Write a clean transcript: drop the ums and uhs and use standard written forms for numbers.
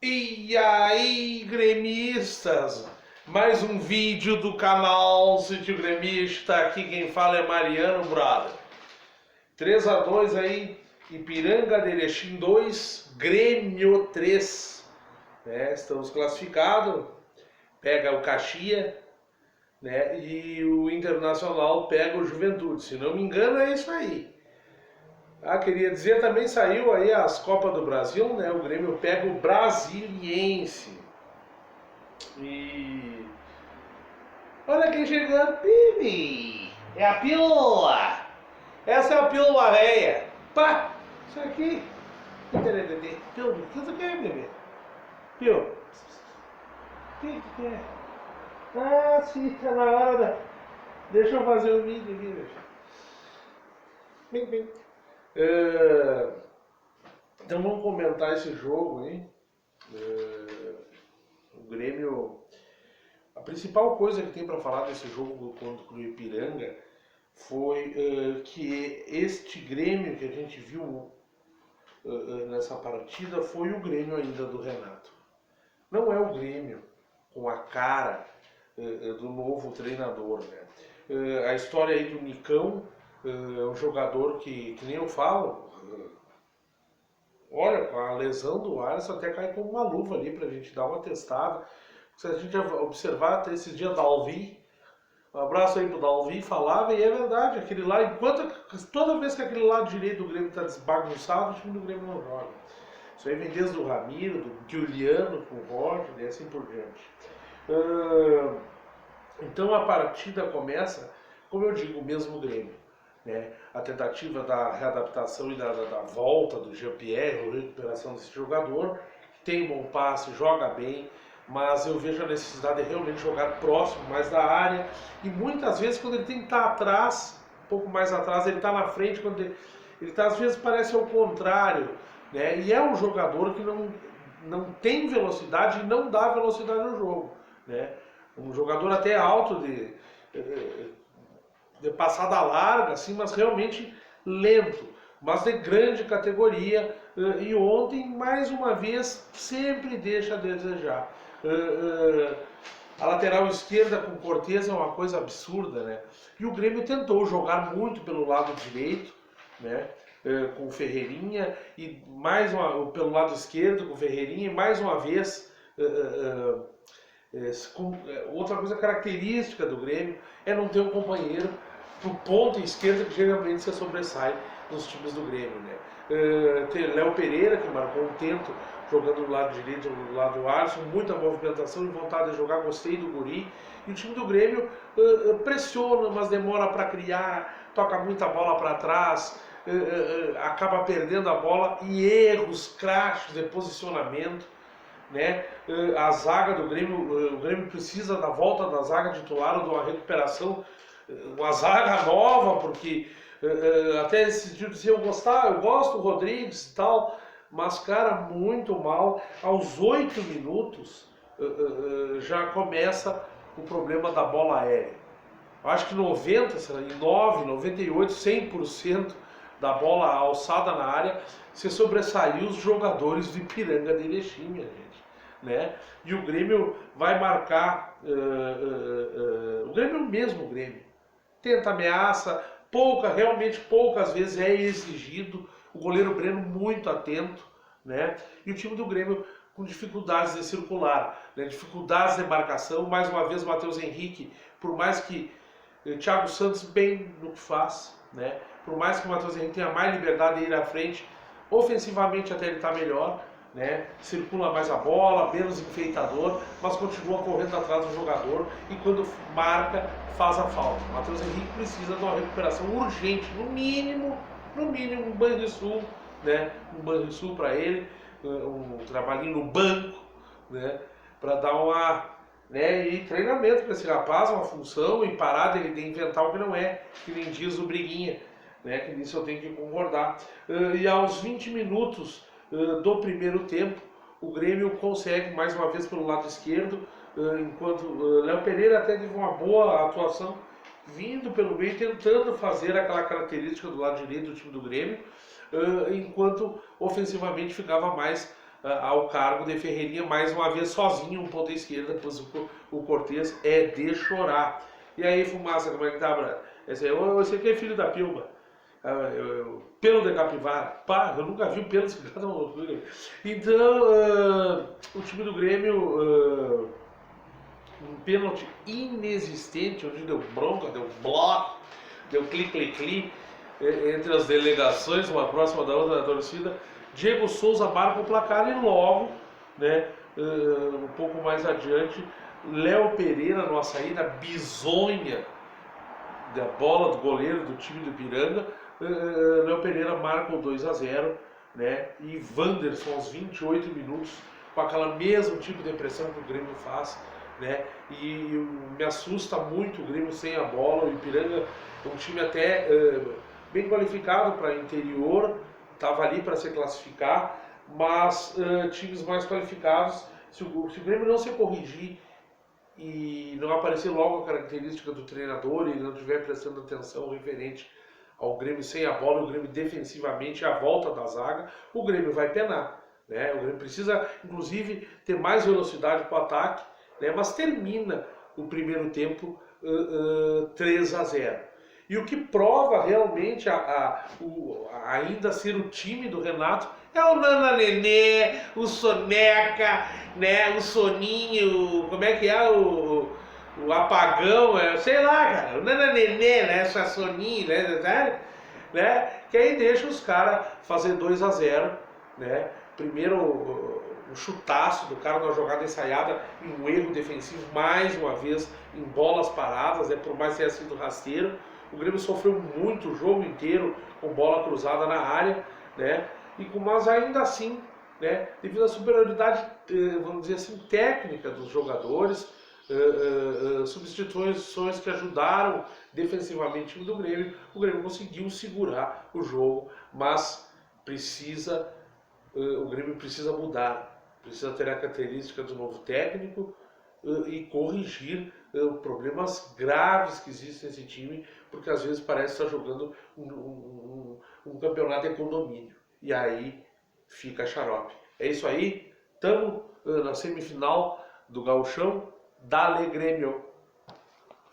E aí, gremistas? Mais um vídeo do canal Sítio Gremista. Aqui quem fala é Mariano Brother. 3-2 aí, Ipiranga de Erechim 2, Grêmio 3. Estamos classificados. Pega o Caxias, né? E o Internacional pega o Juventude. Se não me engano, é isso aí. Queria dizer, também saiu aí as Copas do Brasil, né? O Grêmio pega o Brasiliense. E olha quem chegando, Pibi! É a pílula! Essa é a pílula velha! Pá! Isso aqui! Pílula, o que você quer, bebê? Pílula! O que quer? Sim, tá na hora da... Deixa eu fazer o vídeo aqui, deixa. Bem. Então vamos comentar esse jogo aí. O Grêmio, a principal coisa que tem para falar desse jogo contra o Ipiranga foi que este Grêmio que a gente viu nessa partida foi o Grêmio ainda do Renato. Não é o Grêmio com a cara do novo treinador, né? A história aí do Nicão é um jogador que nem eu falo, olha, com a lesão do Alisson até cai como uma luva ali pra gente dar uma testada. Se a gente observar até esses dias Dalvi, um abraço aí pro Dalvi, falava, e é verdade, aquele lá, toda vez que aquele lado direito do Grêmio tá desbagunçado, o time do Grêmio não joga. Isso aí vem desde o Ramiro, do Giuliano com o Roger e assim por diante. Então a partida começa, como eu digo, o mesmo Grêmio. Né? A tentativa da readaptação e da volta do Jean-Pierre, a recuperação desse jogador, tem bom passe, joga bem, mas eu vejo a necessidade de realmente jogar próximo, mais da área, e muitas vezes quando ele tem que estar atrás, um pouco mais atrás, ele está na frente, quando ele tá, às vezes parece ao contrário, né? E é um jogador que não tem velocidade e não dá velocidade no jogo, né? Um jogador até alto de passada larga, assim, mas realmente lento, mas de grande categoria, e ontem, mais uma vez, sempre deixa a desejar. A lateral esquerda com Cortez é uma coisa absurda, né? E o Grêmio tentou jogar muito pelo lado direito, né? Com o Ferreirinha, e pelo lado esquerdo com o Ferreirinha, e mais uma vez... outra coisa característica do Grêmio é não ter um companheiro pro ponta esquerda que geralmente se sobressai nos times do Grêmio, né? Tem Léo Pereira, que marcou um tento jogando do lado direito, do lado do Alisson, muita movimentação e vontade de jogar, gostei do guri. E o time do Grêmio pressiona, mas demora para criar, toca muita bola para trás, acaba perdendo a bola e erros crassos de posicionamento. Né? A zaga do Grêmio, o Grêmio precisa da volta da zaga titular ou de uma recuperação, uma zaga nova, porque até esse dia eu gosto do Rodrigues e tal, mas cara, muito mal. Aos 8 minutos já começa o problema da bola aérea. Eu acho que 99, 98, 100% da bola alçada na área se sobressaiu os jogadores do Ipiranga de Erechim, minha gente. Né? E o Grêmio vai marcar, o Grêmio é o mesmo Grêmio, tenta ameaça, realmente poucas vezes é exigido, o goleiro Breno muito atento, né? E o time do Grêmio com dificuldades de circular, né? Dificuldades de marcação, mais uma vez Matheus Henrique, por mais que Thiago Santos bem no que faz, né? Por mais que o Matheus Henrique tenha mais liberdade de ir à frente, ofensivamente até ele está melhor, né? Circula mais a bola, menos enfeitador, mas continua correndo atrás do jogador e quando marca, faz a falta. O Matheus Henrique precisa de uma recuperação urgente, no mínimo um Banrisul, né? Um Banrisul para ele, um trabalhinho no banco, né? Para dar uma... né? E treinamento para esse rapaz, uma função, e parar de inventar o que não é, que nem diz o Briguinha, né? Que nisso eu tenho que concordar. E aos 20 minutos do primeiro tempo, o Grêmio consegue mais uma vez pelo lado esquerdo, enquanto Léo Pereira até teve uma boa atuação vindo pelo meio, tentando fazer aquela característica do lado direito do time do Grêmio, enquanto ofensivamente ficava mais ao cargo de Ferreirinha mais uma vez sozinho, um ponta esquerda, pois o Cortez é de chorar. E aí, Fumaça, como é que tá, Brad? Esse aqui é filho da Pilma. Pelo de capivara. Pá, eu nunca vi um pelo de capivara. Então, o time do Grêmio, um pênalti inexistente, onde deu bronca, deu bloco, deu clique entre as delegações, uma próxima da outra da torcida. Diego Souza marca o placar e logo, né, um pouco mais adiante, Léo Pereira numa saída bizonha da bola do goleiro do time do Ipiranga, Léo Pereira marca o 2-0, né, e Wanderson aos 28 minutos, com aquela mesmo tipo de pressão que o Grêmio faz, né, e me assusta muito o Grêmio sem a bola. O Ipiranga é um time até bem qualificado para interior, estava ali para se classificar, mas times mais qualificados, se o Grêmio não se corrigir e não aparecer logo a característica do treinador e não estiver prestando atenção referente ao Grêmio sem a bola, o Grêmio defensivamente, a volta da zaga, o Grêmio vai penar, né? O Grêmio precisa, inclusive, ter mais velocidade para o ataque, né? Mas termina o primeiro tempo 3-0. E o que prova realmente ainda ser o time do Renato é o Nana Nenê, o Soneca, né, o Soninho, como é que é o apagão, sei lá, cara, o Nana Nenê, né, essa Soninho, né, que aí deixa os caras fazer 2-0, né, primeiro um chutaço do cara numa jogada ensaiada e um erro defensivo mais uma vez em bolas paradas, né, por mais que tenha sido rasteiro. O Grêmio sofreu muito o jogo inteiro com bola cruzada na área, né? Mas ainda assim, né, devido à superioridade, vamos dizer assim, técnica dos jogadores, substituições que ajudaram defensivamente o time do Grêmio, o Grêmio conseguiu segurar o jogo, mas o Grêmio precisa mudar, precisa ter a característica do novo técnico e corrigir problemas graves que existem nesse time, porque às vezes parece estar jogando um campeonato de condomínio. E aí fica xarope. É isso aí, estamos na semifinal do Gauchão. Dale Grêmio!